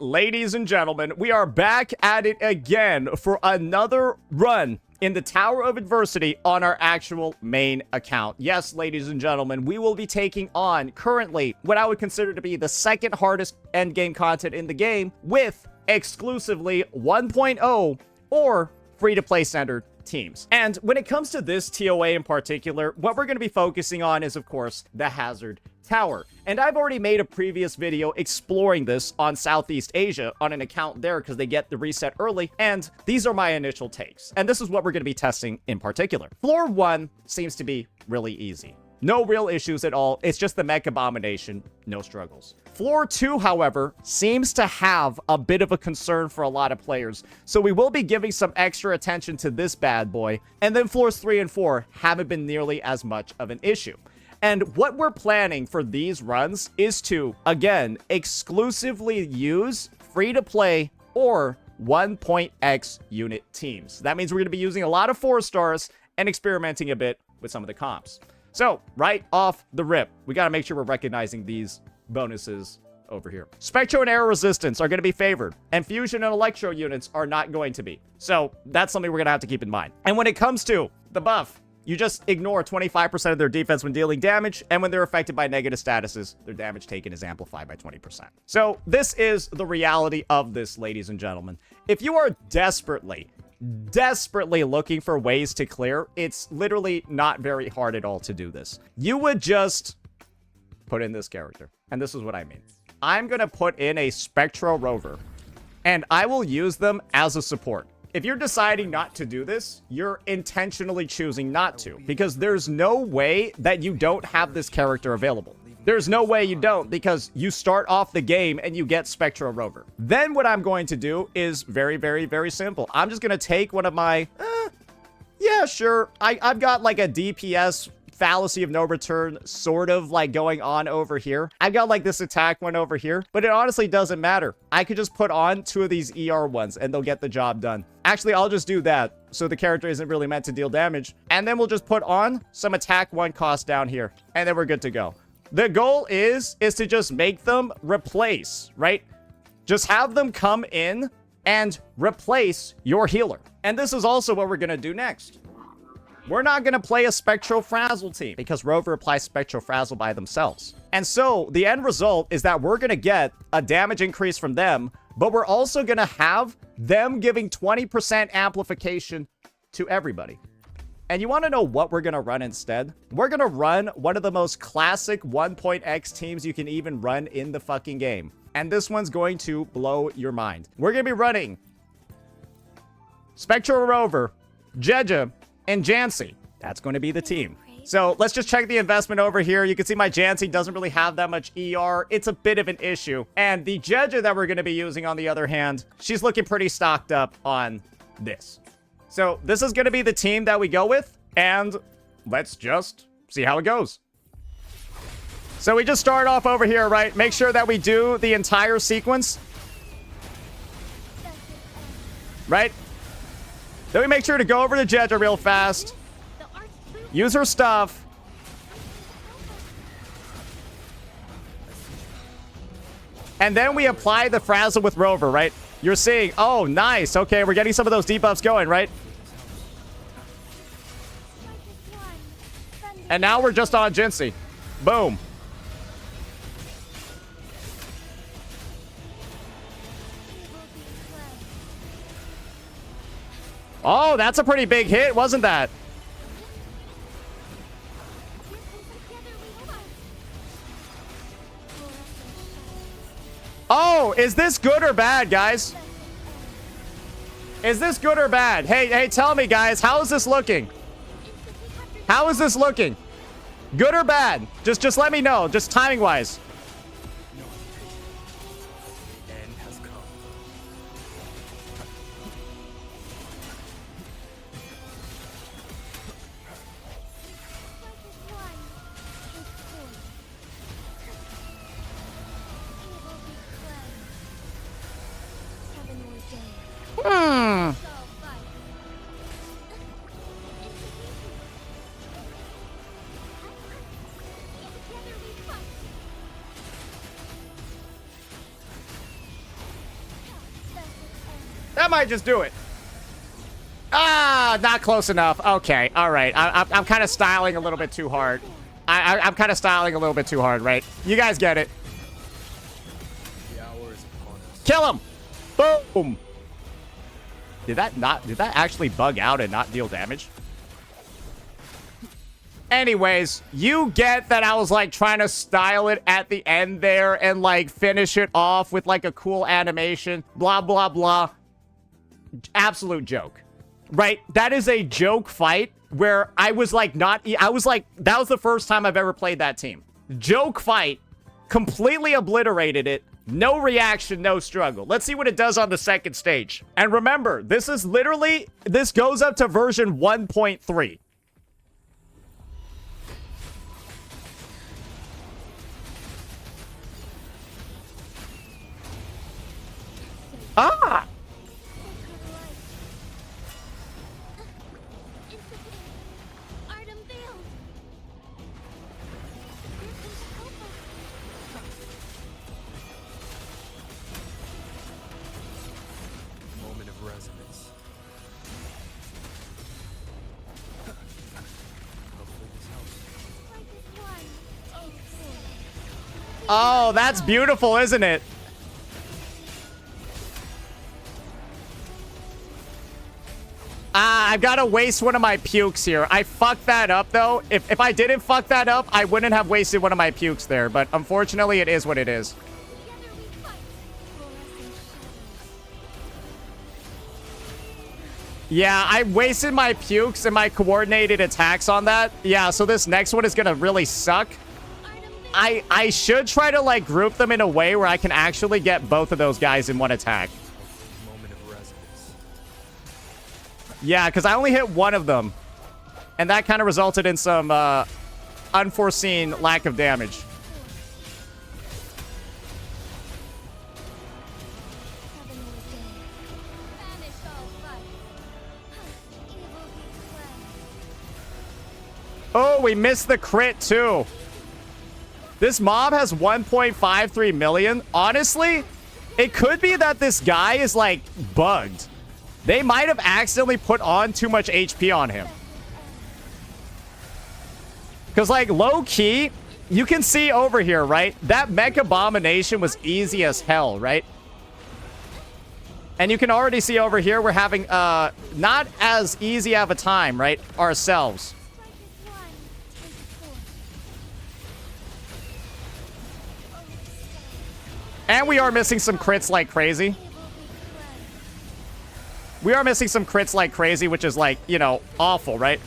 Ladies and gentlemen, we are back at it again for another run in the Tower of Adversity on our actual main account. Yes, ladies and gentlemen, we will be taking on currently what I would consider to be the second hardest endgame content in the game with exclusively 1.0 or free-to-play centered teams. And when it comes to this TOA in particular, what we're going to be focusing on is, of course, the Hazard Tower. And I've already made a previous video exploring this on Southeast Asia on an account there because they get the reset early, and these are my initial takes. And this is what we're going to be testing in particular. Floor 1 seems to be really easy. No real issues at all. It's just the mech abomination, no struggles. Floor 2, however, seems to have a bit of a concern for a lot of players, so we will be giving some extra attention to this bad boy. And then floors 3 and 4 haven't been nearly as much of an issue. And what we're planning for these runs is to, again, exclusively use free-to-play or 1.x unit teams. That means we're going to be using a lot of 4 stars and experimenting a bit with some of the comps. So, right off the rip, we got to make sure we're recognizing these bonuses over here. Spectro and Air Resistance are going to be favored, and Fusion and Electro units are not going to be. So, that's something we're going to have to keep in mind. And when it comes to the buff, you just ignore 25% of their defense when dealing damage, and when they're affected by negative statuses, their damage taken is amplified by 20%. So, this is the reality of this, ladies and gentlemen. If you are desperately looking for ways to clear, it's literally not very hard at all to do this. You would just put in this character. And this is what I mean. I'm going to put in a Spectro Rover, and I will use them as a support. If you're deciding not to do this, you're intentionally choosing not to, because there's no way that you don't have this character available. There's no way you don't, because you start off the game and you get Spectro Rover. Then what I'm going to do is very, very, very simple. I'm just going to take one of my, yeah, sure. I've got like a DPS fallacy of no return sort of like going on over here. I've got like this attack one over here, but it honestly doesn't matter. I could just put on 2 of these ER ones and they'll get the job done. Actually, I'll just do that so the character isn't really meant to deal damage. And then we'll just put on some attack 1 cost down here, and then we're good to go. The goal is to just make them replace, right? Just have them come in and replace your healer. And this is also what we're going to do next. We're not going to play a Spectro Frazzle team because Rover applies Spectro Frazzle by themselves. And so the end result is that we're going to get a damage increase from them, but we're also going to have them giving 20% amplification to everybody. And you want to know what we're going to run instead? We're going to run one of the most classic 1.x teams you can even run in the fucking game. And this one's going to blow your mind. We're going to be running Spectro Rover, Jeja, and Jinhsi. That's going to be the team. So let's just check the investment over here. You can see my Jinhsi doesn't really have that much ER. It's a bit of an issue. And the Jeja that we're going to be using, on the other hand, she's looking pretty stocked up on this. So this is going to be the team that we go with, and let's just see how it goes. So we just start off over here, right? Make sure that we do the entire sequence. Right? Then we make sure to go over to Jeja real fast. Use her stuff. And then we apply the Frazzle with Rover, right? You're seeing, oh, nice. Okay, we're getting some of those debuffs going, right? And now we're just on Jinhsi. Boom. Oh, that's a pretty big hit, wasn't that? Oh, is this good or bad, guys? Is this good or bad? Hey, tell me, guys. How is this looking? How is this looking? Good or bad? Just let me know, just timing-wise. might just do it. Ah, not close enough. Okay, all right. I'm kind of styling a little bit too hard. I'm kind of styling a little bit too hard, right? You guys get it. Kill him! Boom! Did that actually bug out and not deal damage? Anyways, you get that I was like trying to style it at the end there and like finish it off with like a cool animation. Blah, blah, blah. Absolute joke. Right? That is a joke fight where I was like that was the first time I've ever played that team. Joke fight. Completely obliterated it. No reaction, no struggle. Let's see what it does on the second stage. And remember, this goes up to version 1.3. Ah! Oh, that's beautiful, isn't it? I've got to waste one of my pukes here. I fucked that up, though. If I didn't fuck that up, I wouldn't have wasted one of my pukes there. But unfortunately, it is what it is. Yeah, I wasted my pukes and my coordinated attacks on that. Yeah, so this next one is going to really suck. I should try to, like, group them in a way where I can actually get both of those guys in one attack. Yeah, because I only hit one of them. And that kind of resulted in some unforeseen lack of damage. Oh, we missed the crit, too. This mob has 1.53 million. Honestly, it could be that this guy is, like, bugged. They might have accidentally put on too much HP on him. Because, like, low-key, you can see over here, right? That Mech Abomination was easy as hell, right? And you can already see over here we're having not as easy of a time, right? Ourselves. And we are missing some crits like crazy. We are missing some crits like crazy, which is like, you know, awful, right?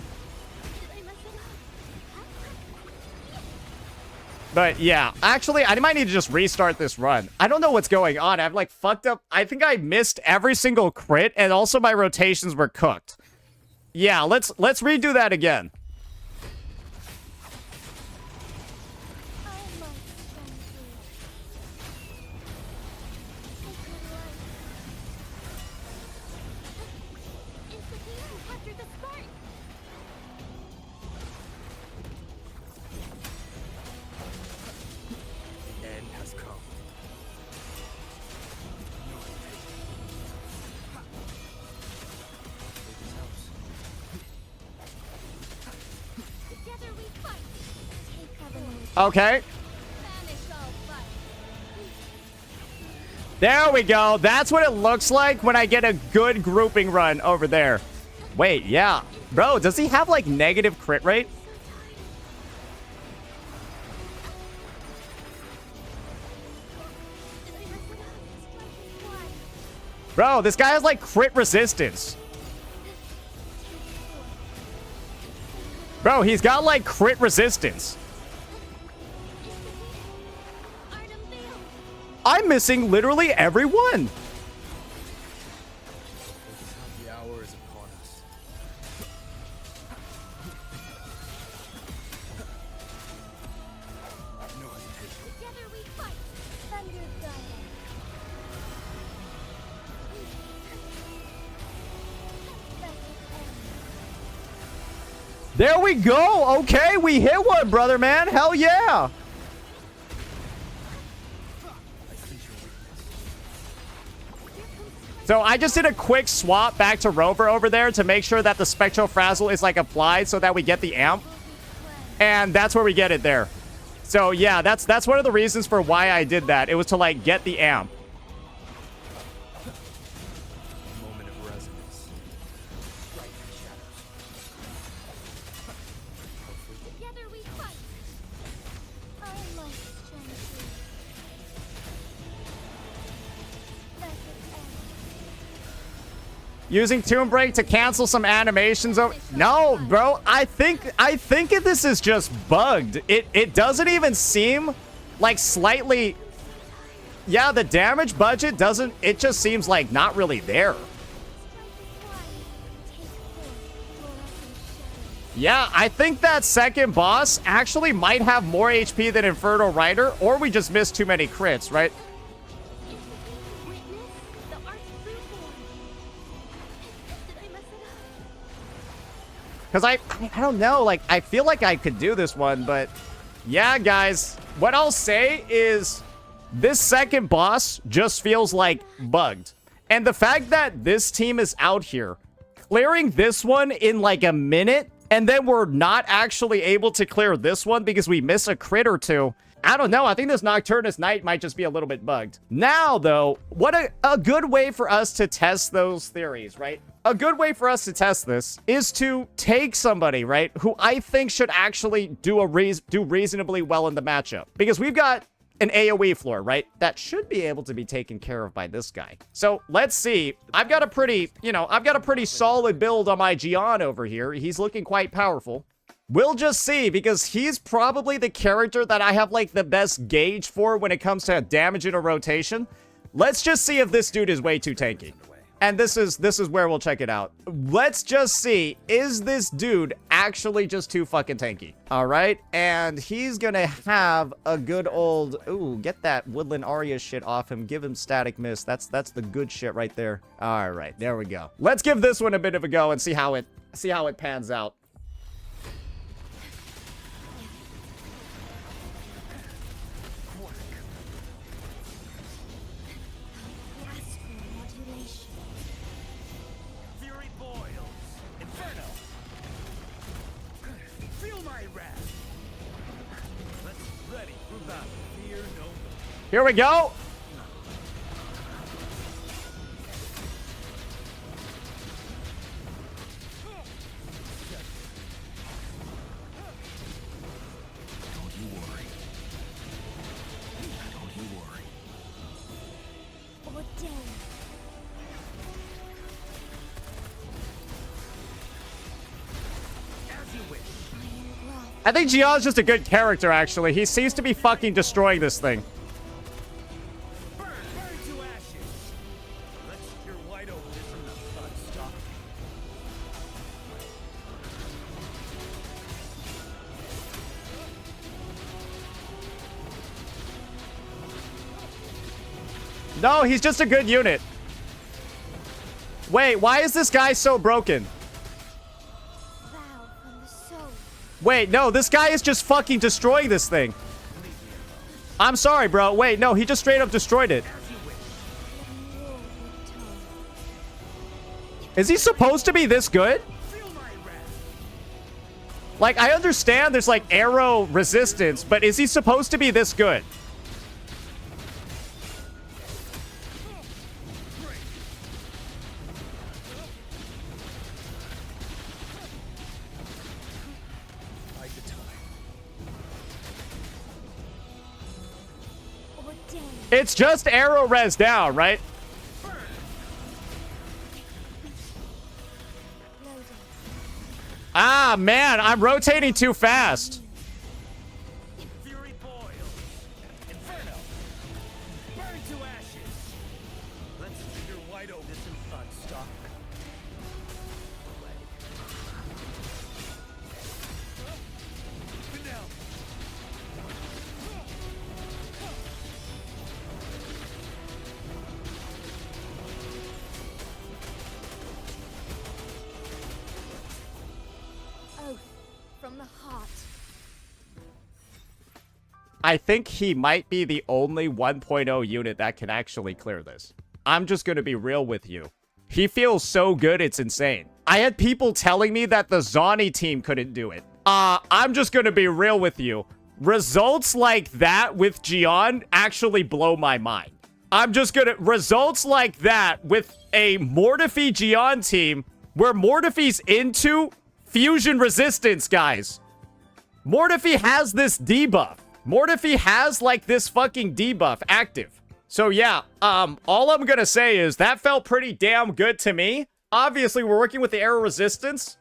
But yeah, actually, I might need to just restart this run. I don't know what's going on. I've like fucked up. I think I missed every single crit and also my rotations were cooked. Yeah, let's redo that again. Okay. There we go. That's what it looks like when I get a good grouping run over there. Wait, yeah. Bro, does he have, like, negative crit rate? Bro, this guy has, like, crit resistance. Bro, he's got, like, crit resistance. I'm missing literally every one. The hour is upon us. No hesitation. Together we fight. Thunder Zion. There we go. Okay, we hit one, brother, man. Hell yeah. So I just did a quick swap back to Rover over there to make sure that the Spectral Frazzle is like applied so that we get the amp. And that's where we get it there. So yeah, that's one of the reasons for why I did that. It was to like get the amp. Moment of resonance. Together we fight. I must Jinhsi. Let it end. Using Tomb Break to cancel some animations. No, bro. I think this is just bugged. It doesn't even seem like slightly. Yeah, the damage budget doesn't. It just seems like not really there. Yeah, I think that second boss actually might have more HP than Inferno Rider, or we just missed too many crits, right? Because I don't know, like, I feel like I could do this one, but yeah, guys, what I'll say is this second boss just feels like bugged. And the fact that this team is out here clearing this one in like a minute, and then we're not actually able to clear this one because we miss a crit or two. I don't know. I think this Nocturnus Knight might just be a little bit bugged. Now, though, what a good way for us to test those theories, right? A good way for us to test this is to take somebody, right, who I think should actually do reasonably well in the matchup. Because we've got an AoE floor, right, that should be able to be taken care of by this guy. So let's see. I've got a pretty solid build on my Jiyan over here. He's looking quite powerful. We'll just see, because he's probably the character that I have, like, the best gauge for when it comes to damage in a rotation. Let's just see if this dude is way too tanky. And this is where we'll check it out. Let's just see, is this dude actually just too fucking tanky? All right, and he's gonna have a good old, ooh, get that Woodland Aria shit off him. Give him Static Mist. That's the good shit right there. All right, there we go. Let's give this one a bit of a go and see how it pans out. Here we go. Don't you worry. Don't you worry. As you wish. I think Jiyan's just a good character, actually. He seems to be fucking destroying this thing. No, he's just a good unit. Wait, why is this guy so broken? Wait, no, this guy is just fucking destroying this thing. I'm sorry, bro. Wait, no, he just straight up destroyed it. Is he supposed to be this good? Like, I understand there's like arrow resistance, but is he supposed to be this good? It's just arrow res down, right? Ah, man, I'm rotating too fast. Fury boils. Inferno. Burn to ashes. Let's figure wide open this unstock. Now. From the heart. I think he might be the only 1.0 unit that can actually clear this. I'm just gonna be real with you. He feels so good, it's insane. I had people telling me that the Zani team couldn't do it. I'm just gonna be real with you. Results like that with Jiyan actually blow my mind. Results like that with a Mortefi Jiyan team where Mortefi's into fusion resistance, guys. Mortefi has this debuff. Mortefi has like this fucking debuff active. So yeah, all I'm gonna say is that felt pretty damn good to me. Obviously, we're working with the arrow resistance,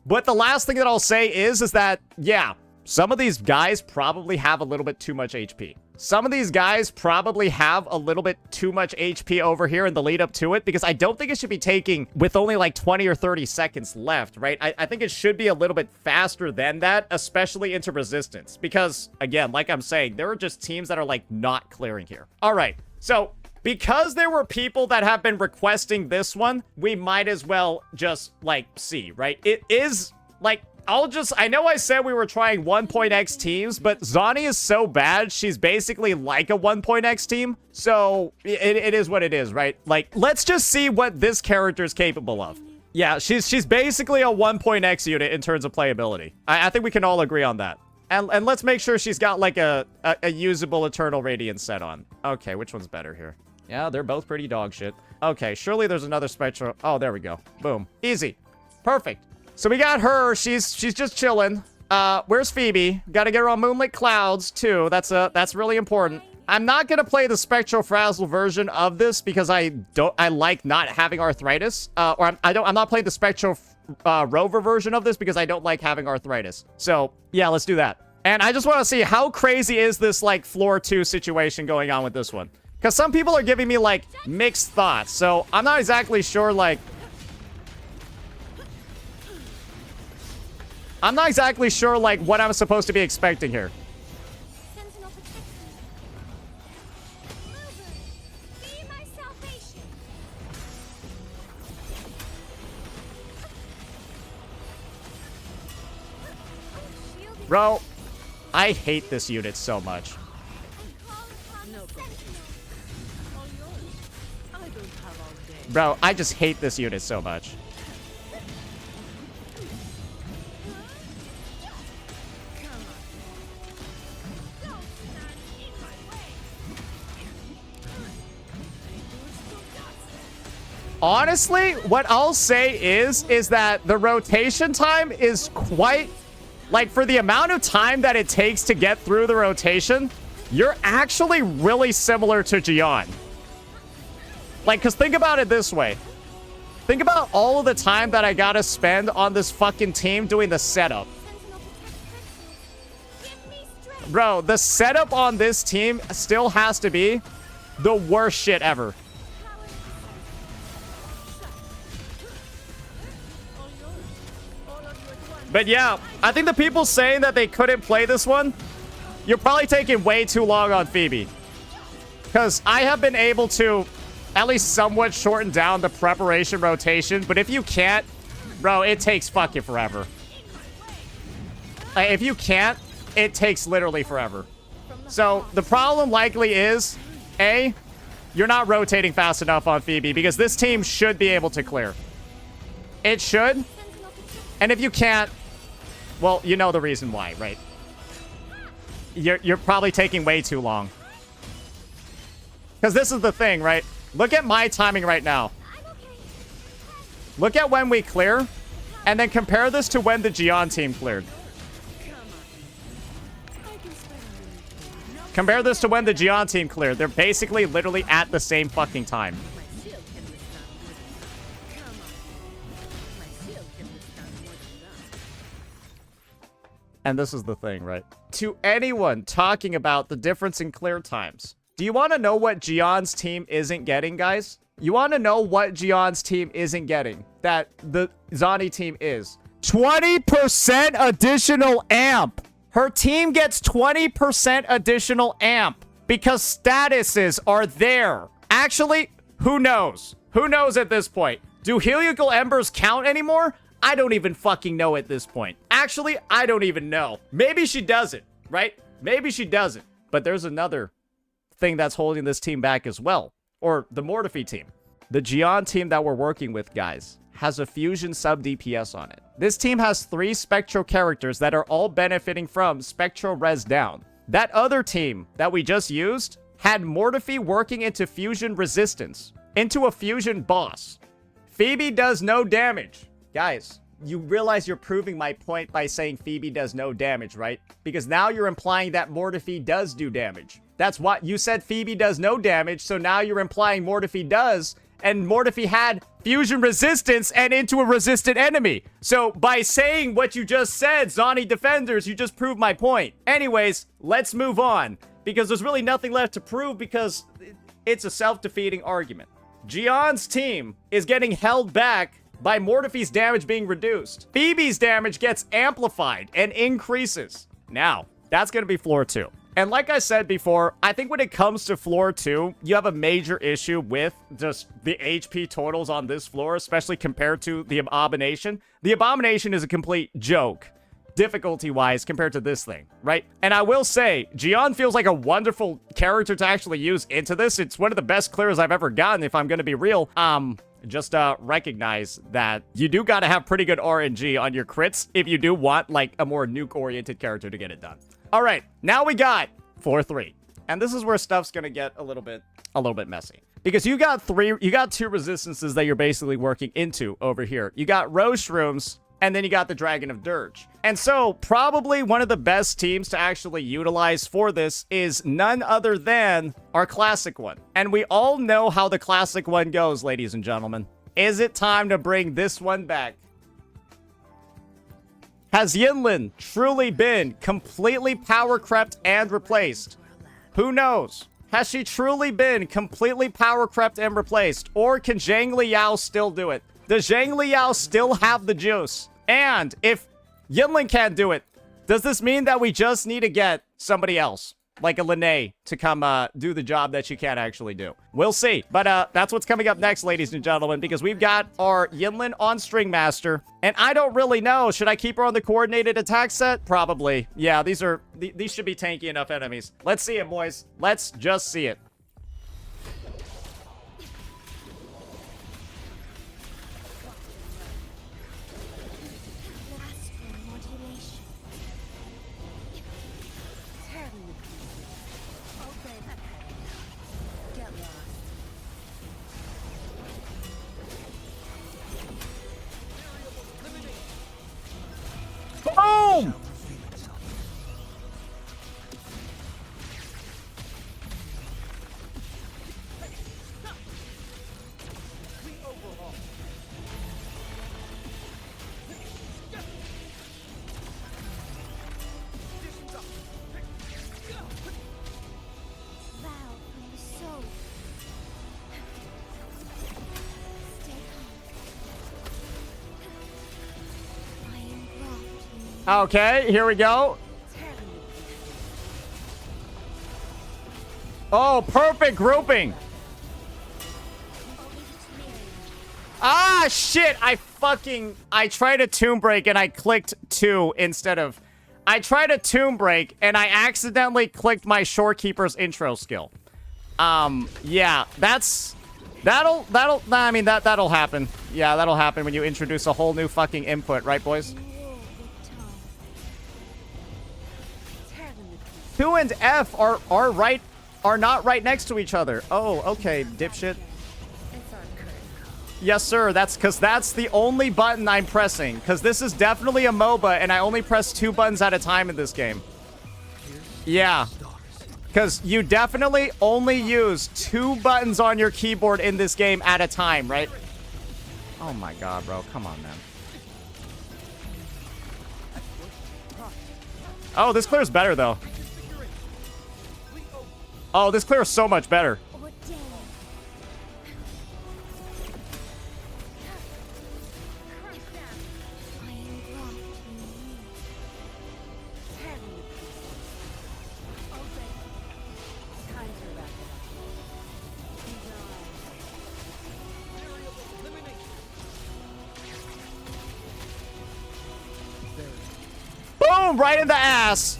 but the last thing that I'll say is that, yeah, some of these guys probably have a little bit too much HP. Some of these guys probably have a little bit too much HP over here in the lead up to it, because I don't think it should be taking with only like 20 or 30 seconds left, right? I think it should be a little bit faster than that, especially into resistance, because again, like I'm saying, there are just teams that are like not clearing here. All right, so because there were people that have been requesting this one, we might as well just like see, right? It is like, I know I said we were trying 1.x teams, but Zani is so bad, she's basically like a 1.x team. So it is what it is, right? Like, let's just see what this character is capable of. Yeah, she's basically a 1.x unit in terms of playability. I think we can all agree on that. And let's make sure she's got like a usable Eternal Radiance set on. Okay, which one's better here? Yeah, they're both pretty dog shit. Okay, surely there's another Spectral. Oh, there we go. Boom. Easy. Perfect. So we got her. She's just chilling. Where's Phoebe? Got to get her on Moonlit Clouds too. That's really important. I'm not gonna play the Spectral Frazzle version of this because I like not having arthritis. I'm not playing the Spectral Rover version of this because I don't like having arthritis. So yeah, let's do that. And I just want to see how crazy is this like floor 2 situation going on with this one, because some people are giving me like mixed thoughts. So I'm not exactly sure like. I'm not exactly sure, like, what I'm supposed to be expecting here. Sentinel protect me. Mover, be my salvation. Shielding. Bro, I hate this unit so much. Call upon the Sentinel. All yours. I don't have all day. Bro, I just hate this unit so much. Honestly, what I'll say is that the rotation time is quite, like, for the amount of time that it takes to get through the rotation, you're actually really similar to Jiyan. Like, because think about it this way. Think about all of the time that I gotta spend on this fucking team doing the setup. Give me strength. Bro, the setup on this team still has to be the worst shit ever. But yeah, I think the people saying that they couldn't play this one, you're probably taking way too long on Phoebe. Because I have been able to at least somewhat shorten down the preparation rotation. But if you can't, bro, it takes fucking forever. If you can't, it takes literally forever. So the problem likely is, A, you're not rotating fast enough on Phoebe, because this team should be able to clear. It should. And if you can't, well, you know the reason why, right? You're probably taking way too long. Because this is the thing, right? Look at my timing right now. Look at when we clear, and then compare this to when the Jiyan team cleared. Compare this to when the Jiyan team cleared. They're basically literally at the same fucking time. And this is the thing, right? To anyone talking about the difference in clear times, do you want to know what Jiyan's team isn't getting, guys? You want to know what Jiyan's team isn't getting that the Zani team is? 20% additional amp. Her team gets 20% additional amp because statuses are there. Actually, who knows? Who knows at this point? Do helical embers count anymore? I don't even fucking know at this point. Actually, I don't even know. Maybe she doesn't, right? Maybe she doesn't. But there's another thing that's holding this team back as well. or the Mortefi team, the Jiyan team that we're working with, guys, has a fusion sub DPS on it. This team has 3 Spectro characters that are all benefiting from Spectro res down. That other team that we just used had Mortefi working into fusion resistance, into a fusion boss. Phoebe does no damage. Guys, you realize you're proving my point by saying Phoebe does no damage, right? Because now you're implying that Mortefi does do damage. That's what you said. Phoebe does no damage, so now you're implying Mortefi does, and Mortefi had fusion resistance and into a resistant enemy. So by saying what you just said, Zani defenders, you just proved my point. Anyways, let's move on, because there's really nothing left to prove, because it's a self-defeating argument. Jiyan's team is getting held back by Mortefi's damage being reduced. Phoebe's damage gets amplified and increases. Now, that's going to be floor 2. And like I said before, I think when it comes to floor 2, you have a major issue with just the HP totals on this floor, especially compared to the Abomination. The Abomination is a complete joke, difficulty-wise, compared to this thing, right? And I will say, Jiyan feels like a wonderful character to actually use into this. It's one of the best clears I've ever gotten, if I'm going to be real. Just recognize that you do got to have pretty good RNG on your crits if you do want, like, a more nuke-oriented character to get it done. All right, now we got floor 3. And this is where stuff's going to get a little bit messy. Because you got 2 resistances that you're basically working into over here. You got Rose Shrooms, and then you got the Dragon of Dirge. And so, probably one of the best teams to actually utilize for this is none other than our classic one. And we all know how the classic one goes, ladies and gentlemen. Is it time to bring this one back? Has Yinlin truly been completely power crept and replaced? Who knows? Has she truly been completely power crept and replaced? Or can Yinlin-Yao still do it? Does Yinlin-Yao still have the juice? And if Yinlin can't do it, does this mean that we just need to get somebody else, like a Lene, to come do the job that she can't actually do? We'll see. But that's what's coming up next, ladies and gentlemen, because we've got our Yinlin on String Master. And I don't really know. Should I keep her on the coordinated attack set? Probably. Yeah, these should be tanky enough enemies. Let's see it, boys. Let's just see it. Boom! Okay, here we go. Oh, perfect grouping. Ah, shit. I tried a tomb break and I clicked 2 instead of... I tried a tomb break and I accidentally clicked my Shorekeeper's intro skill. Yeah, that'll happen. Yeah, that'll happen when you introduce a whole new fucking input, right, boys? 2 and F are not right next to each other. Oh, okay, dipshit. Yes, sir. That's because that's the only button I'm pressing. Because this is definitely a MOBA, and I only press 2 buttons at a time in this game. Yeah. Because you definitely only use 2 buttons on your keyboard in this game at a time, right? Oh my god, bro. Come on, man. Oh, this clear's better, though. Oh, this clear is so much better. Boom! Right in the ass.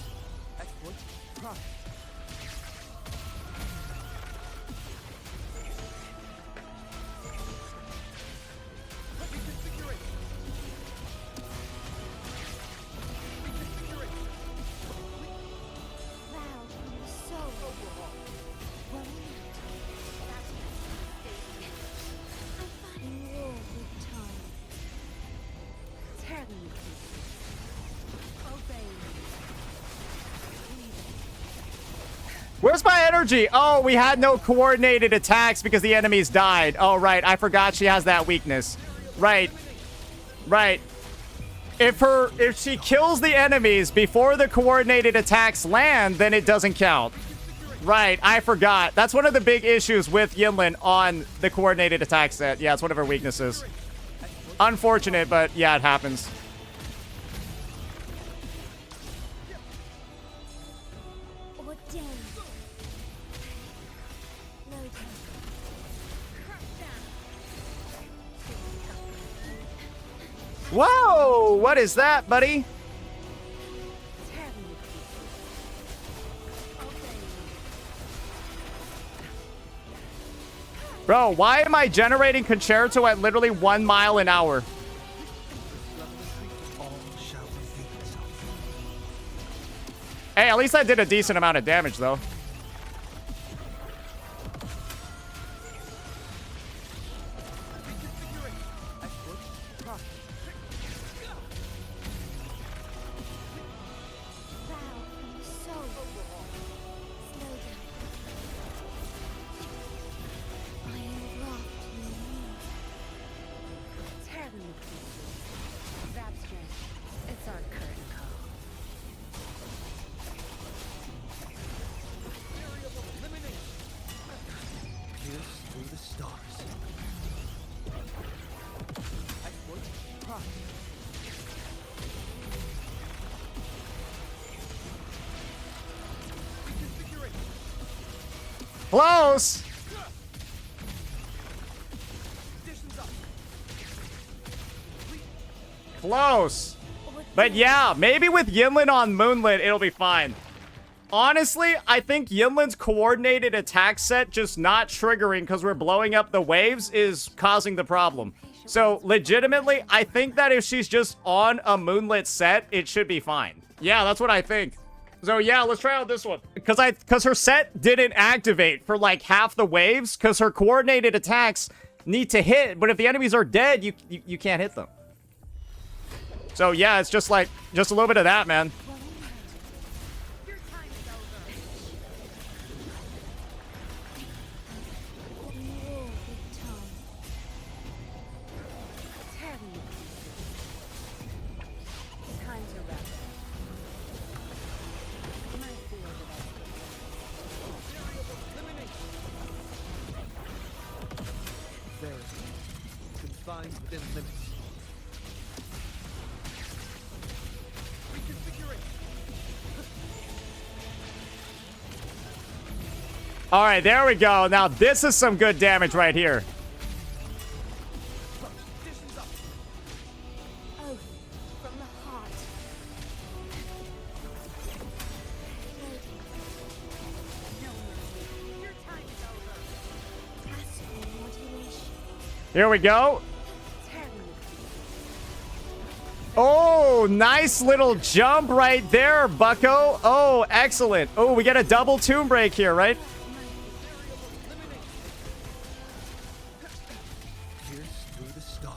Where's my energy? Oh, we had no coordinated attacks because the enemies died. Oh, right. I forgot she has that weakness. Right. Right. If she kills the enemies before the coordinated attacks land, then it doesn't count. Right. I forgot. That's one of the big issues with Yinlin on the coordinated attack set. Yeah, it's one of her weaknesses. Unfortunate, but yeah, it happens. Ordained. Loaded. Whoa! What is that, buddy? Bro, why am I generating concerto at literally 1 mile an hour? Hey, at least I did a decent amount of damage, though. It's our curtain call. Through the stars. Close! Close. But yeah, maybe with Yinlin on Moonlit, it'll be fine. Honestly, I think Yinlin's coordinated attack set just not triggering because we're blowing up the waves is causing the problem. So, legitimately, I think that if she's just on a Moonlit set, it should be fine. Yeah, that's what I think. So, yeah, let's try out this one. Because her set didn't activate for, like, half the waves because her coordinated attacks need to hit. But if the enemies are dead, you can't hit them. So, yeah, it's just, like, just a little bit of that, man. Your time is over. You rule with time. Time to wrap it. My field of Verity. Confined within limits. All right, there we go. Now, this is some good damage right here. Oath from the heart. Your time is over. Classical modulation. Here we go. Oh, nice little jump right there, bucko. Oh, excellent. Oh, we get a double tomb break here, right? Through the stars.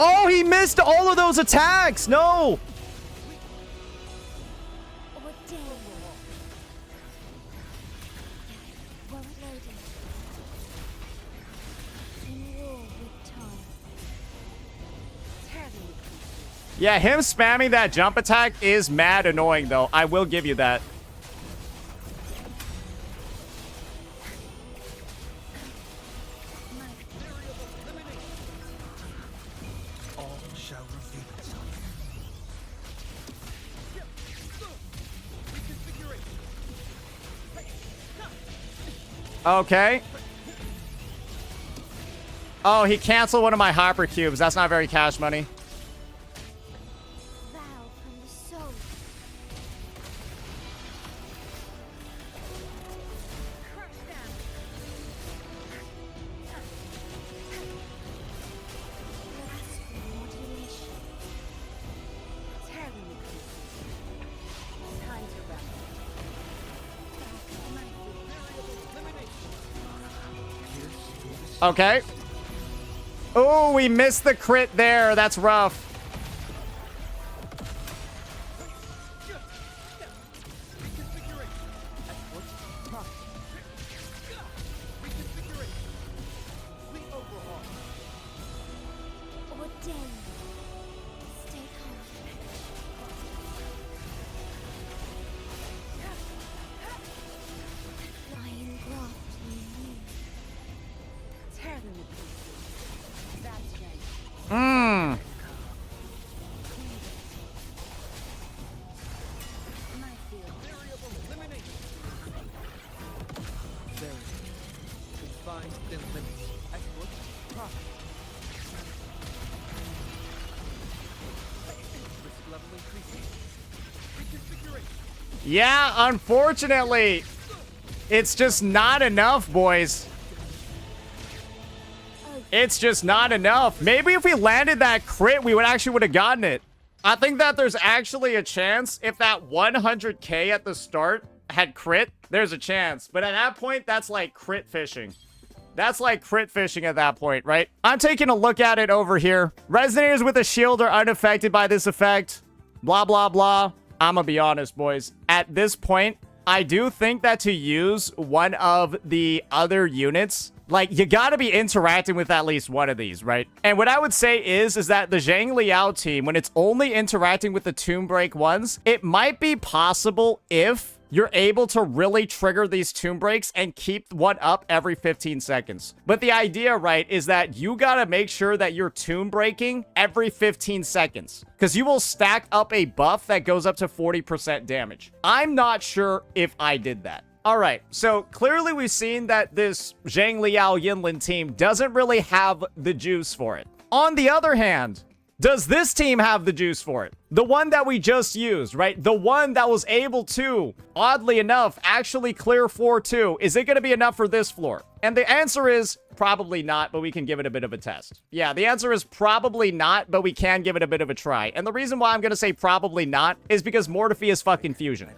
Oh, he missed all of those attacks. No. Ordained. Well loaded. You rule with time. Yeah, him spamming that jump attack is mad annoying, though. I will give you that. All shall reveal itself. Okay. Oh, he canceled one of my hyper cubes. That's not very cash money. Vow from the soul. Crush them. Classical modulation. Time to wrap it. My field. Okay. Oh, we missed the crit there. That's rough. Ordained. Stay calm. Lion graft you. Tear them to pieces. That's right. Mmm. My field. Variable elimination. Very. Confined within limits. Exploit. Profit. Risk level increasing. Reconfiguration. Yeah, unfortunately, it's just not enough, boys. It's just not enough. Maybe if we landed that crit, we would have gotten it. I think that there's actually a chance if that 100k at the start had crit, there's a chance. But at that point, that's like crit fishing. That's like crit fishing at that point, right? I'm taking a look at it over here. Resonators with a shield are unaffected by this effect. Blah, blah, blah. I'm gonna be honest, boys. At this point, I do think that to use one of the other units, like, you gotta be interacting with at least one of these, right? And what I would say is that the Jiyan-Liao team, when it's only interacting with the Tomb Break ones, it might be possible if you're able to really trigger these Tomb Breaks and keep one up every 15 seconds. But the idea, right, is that you gotta make sure that you're Tomb Breaking every 15 seconds. Because you will stack up a buff that goes up to 40% damage. I'm not sure if I did that. Alright, so clearly we've seen that this Jiyan-Liao Yinlin team doesn't really have the juice for it. On the other hand, does this team have the juice for it? The one that we just used, right? The one that was able to, oddly enough, actually clear floor 2. Is it going to be enough for this floor? And the answer is probably not, but we can give it a bit of a test. Yeah, the answer is probably not, but we can give it a bit of a try. And the reason why I'm going to say probably not is because Mortiphy is fucking fusion.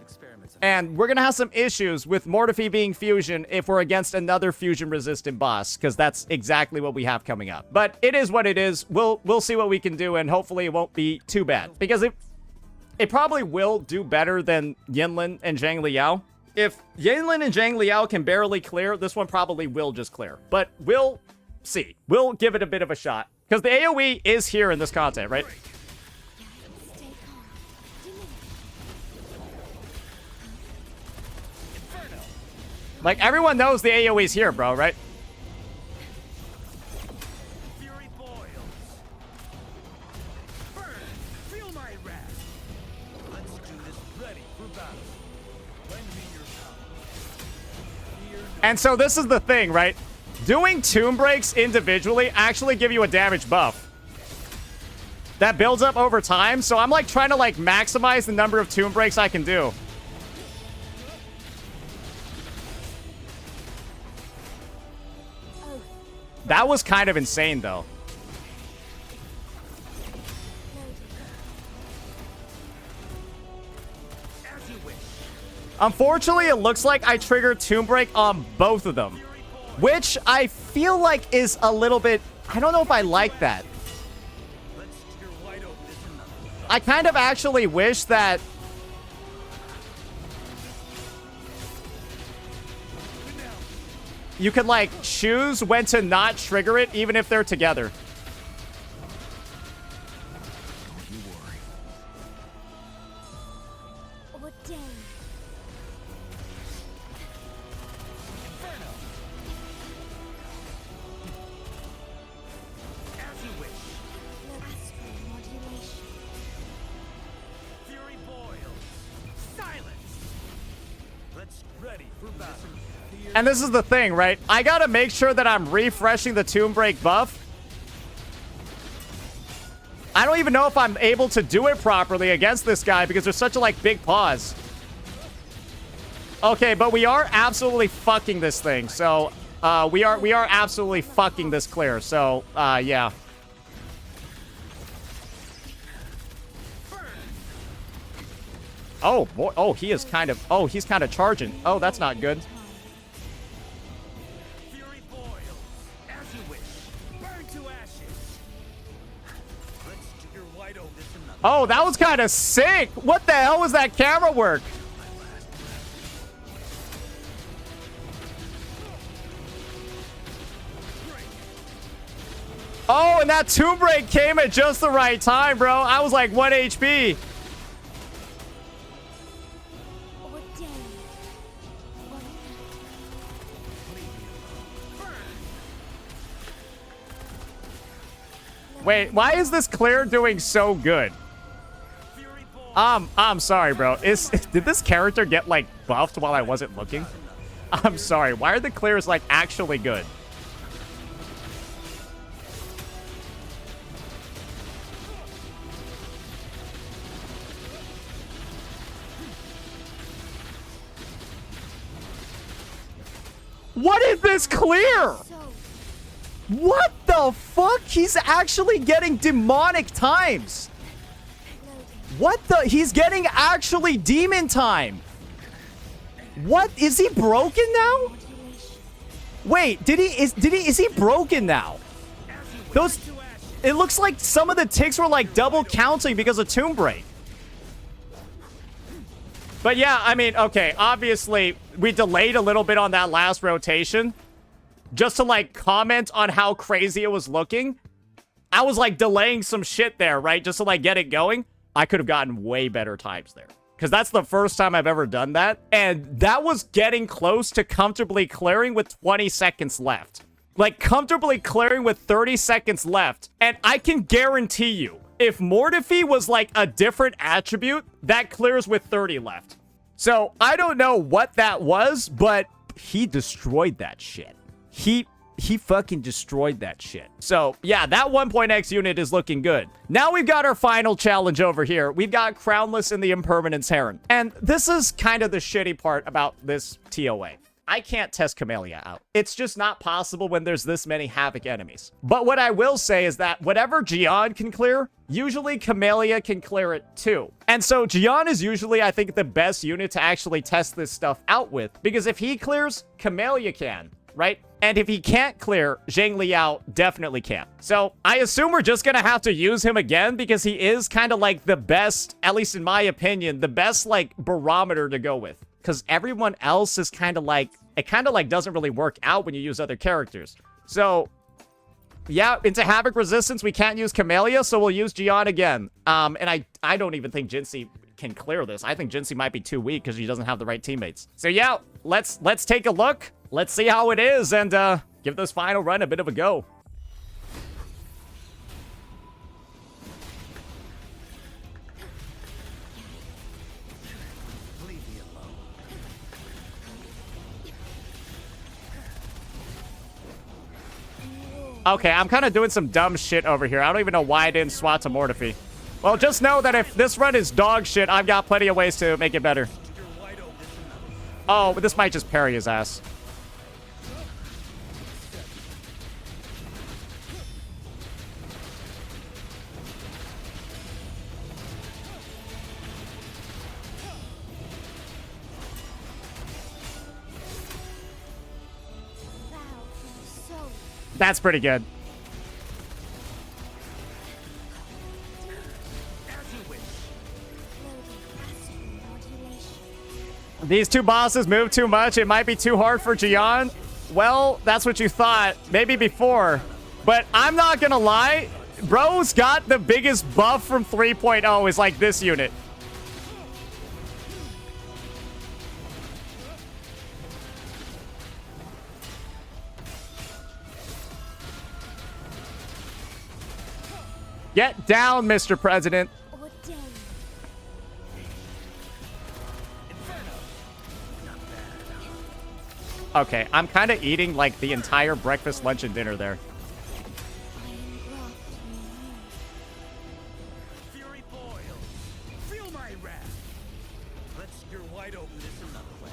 And we're going to have some issues with Mortiphy being fusion if we're against another fusion-resistant boss, because that's exactly what we have coming up. But it is what it is. We'll see what we can do, and hopefully it won't be too bad. Because it probably will do better than Yinlin and Jiyan-Liao. If Yinlin and Jiyan-Liao can barely clear, this one probably will just clear. But we'll see. We'll give it a bit of a shot. Because the AoE is here in this content, right? Stay calm. Like, everyone knows the AoE's here, bro, right? Fury boils. Burn. Feel my wrath. Let's do this. Ready for battle. Lend me your power. Fear no. And so this is the thing, right? Doing Tomb Breaks individually actually give you a damage buff. That builds up over time, so I'm like trying to like maximize the number of Tomb Breaks I can do. That was kind of insane, though. As you wish. Unfortunately, it looks like I triggered Tomb Break on both of them, which I feel like is a little bit... I don't know if I like that. Let's tear wide open this enough. I kind of actually wish that... you could, like, choose when to not trigger it, even if they're together. Don't you worry. Ordained. Inferno. As you wish. Astral modulation. Fury boils. Silence. Let's ready for battle. And this is the thing, right? I gotta make sure that I'm refreshing the Tomb Break buff. I don't even know if I'm able to do it properly against this guy because there's such a, like, big pause. Okay, but we are absolutely fucking this thing. So, we are absolutely fucking this clear. So, yeah. Oh, boy. Oh, he is kind of... oh, he's kind of charging. Oh, that's not good. Fury boils. As you wide open. This another. Oh, that was kind of sick. What the hell was that camera work? Oh, and that tomb break came at just the right time, bro. I was like 1 HP. Ordained. One Wait, why is this clear doing so good? Fury ball. I'm sorry, bro. Did this character get, like, buffed while I wasn't looking? I'm sorry. Why are the clears, like, actually good? What is this clear? so What the fuck? He's actually getting demonic times. loading. What the? He's getting actually demon time. What? Is he broken now? Modulation. Wait, is he broken now? Those, it looks like some of the ticks were like double counting because of Tomb Break. But yeah, I mean, okay, obviously we delayed a little bit on that last rotation just to like comment on how crazy it was looking. I was like delaying some shit there, right? Just to like get it going. I could have gotten way better times there. Because that's the first time I've ever done that. And that was getting close to comfortably clearing with 20 seconds left. Like, comfortably clearing with 30 seconds left. And I can guarantee you, if Mortifi was, like, a different attribute, that clears with 30 left. So, I don't know what that was, but he destroyed that shit. He fucking destroyed that shit. So, yeah, that 1.x unit is looking good. Now we've got our final challenge over here. We've got Crownless and the Impermanence Heron. And this is kind of the shitty part about this TOA. I can't test Camellia out. It's just not possible when there's this many Havoc enemies. But what I will say is that whatever Jiyan can clear, usually Camellia can clear it too. And so Jiyan is usually, I think, the best unit to actually test this stuff out with. Because if he clears, Camellia can, right? And if he can't clear, Yinlin-Yao definitely can. So I assume we're just gonna have to use him again because he is kind of like the best, at least in my opinion, the best like barometer to go with. Because everyone else is kind of like, it kind of like doesn't really work out when you use other characters. So yeah, into Havoc Resistance, we can't use Camellia, so we'll use Jiyan again. And I don't even think Jinhsi can clear this. I think Jinhsi might be too weak because she doesn't have the right teammates. So yeah, let's take a look. Let's see how it is and give this final run a bit of a go. Leave me alone. Okay, I'm kind of doing some dumb shit over here. I don't even know why I didn't swat to Mortifi. Well, just know that if this run is dog shit, I've got plenty of ways to make it better. You're wide open. This another. Oh, but this might just parry his ass. Thou my soul. That's pretty good. As you wish. Loading. Astral modulation. These two bosses move too much. It might be too hard for Jiyan. Well, that's what you thought. Maybe before. But I'm not gonna lie. Bro's got the biggest buff from 3.0 is like this unit. Get down, Mr. President. Ordained. Okay, I'm kind of eating like the entire breakfast, lunch, and dinner there. I am graft in you. Fury boil. Feel my wrath. Let's you're wide open. This another way.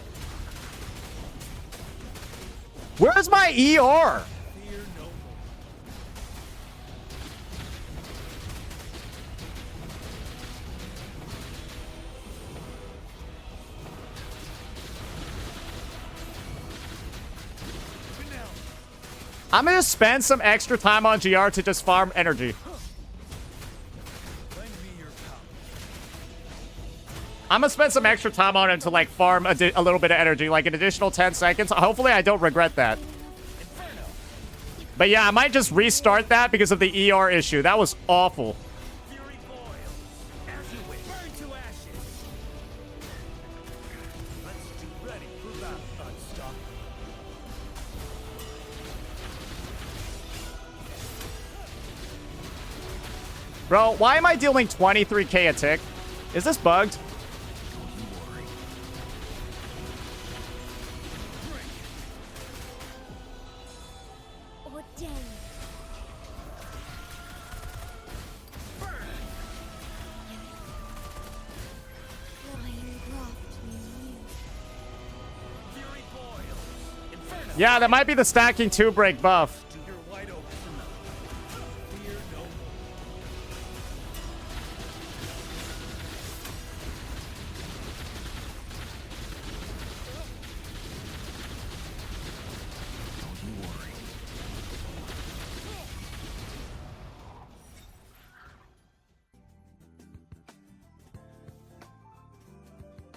Where's my ER? Fear no more. I'm gonna spend some extra time on GR to just farm energy. Lend I'm gonna spend some extra time on him to, like, farm a little bit of energy, like an additional 10 seconds. Hopefully I don't regret that. But yeah, I might just restart that because of the ER issue. That was awful. Fury boils. As you wish. Burn to ashes. Let's do ready for battle. Unstoppable. Bro, why am I dealing 23k a tick? Is this bugged? Ordained. Lion graft me new. Fury boils. Inferno. Yeah, that might be the stacking 2-break buff. To your wide open. Fear no more.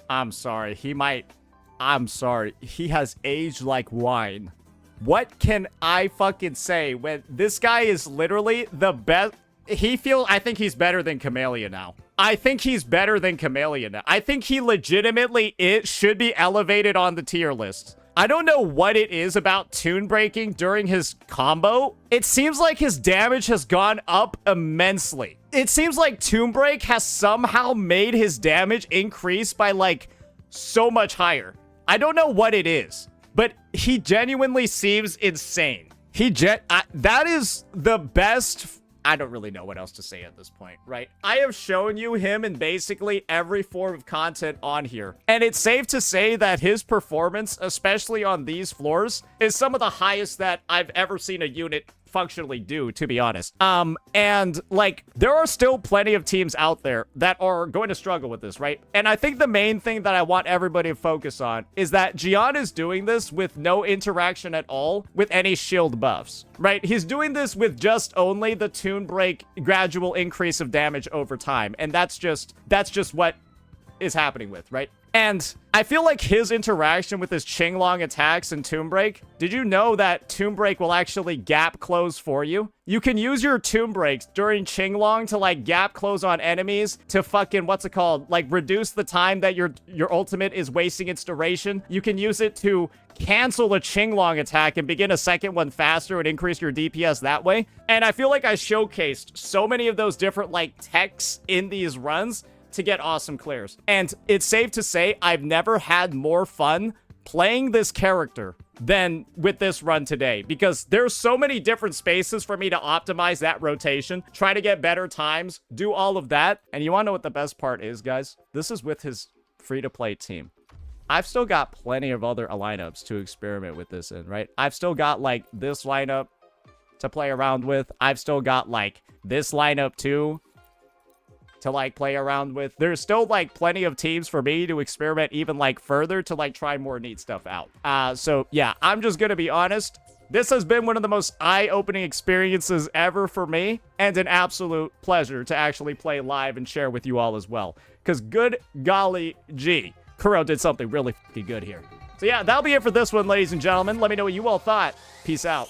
I'm sorry. I'm sorry. He has aged like wine. What can I fucking say when this guy is literally the best? I think he's better than Camellia now. I think he's better than Camellia now. I think he legitimately should be elevated on the tier list. I don't know what it is about tune breaking during his combo. It seems like his damage has gone up immensely. It seems like tune break has somehow made his damage increase by like so much higher. I don't know what it is, but he genuinely seems insane. That is the best. I don't really know what else to say at this point, right? I have shown you him in basically every form of content on here. And it's safe to say that his performance, especially on these floors, is some of the highest that I've ever seen a unit functionally do, to be honest. And like, there are still plenty of teams out there that are going to struggle with this, right? And I think the main thing that I want everybody to focus on is that Jiyan is doing this with no interaction at all with any shield buffs, right? He's doing this with just only the tune break gradual increase of damage over time. And that's just what is happening with, right? And I feel like his interaction with his Qinglong attacks and Tomb Break, did you know that Tomb Break will actually gap close for you? You can use your Tomb Breaks during Qinglong to like gap close on enemies to fucking, what's it called? Like reduce the time that your ultimate is wasting its duration. You can use it to cancel a Qinglong attack and begin a second one faster and increase your DPS that way. And I feel like I showcased so many of those different like techs in these runs to get awesome clears. And it's safe to say I've never had more fun playing this character than with this run today, because there's so many different spaces for me to optimize that rotation, try to get better times, do all of that. And you want to know what the best part is, guys? This is with his free-to-play team. I've still got plenty of other lineups to experiment with this in, right? I've still got like this lineup to play around with. I've still got like this lineup too to like play around with. There's still like plenty of teams for me to experiment even like further to like try more neat stuff out. So yeah, I'm just gonna be honest. This has been one of the most eye-opening experiences ever for me, and an absolute pleasure to actually play live and share with you all as well. Because good golly gee, Kuro did something really fucking good here. So yeah, that'll be it for this one, ladies and gentlemen. Let me know what you all thought. Peace out.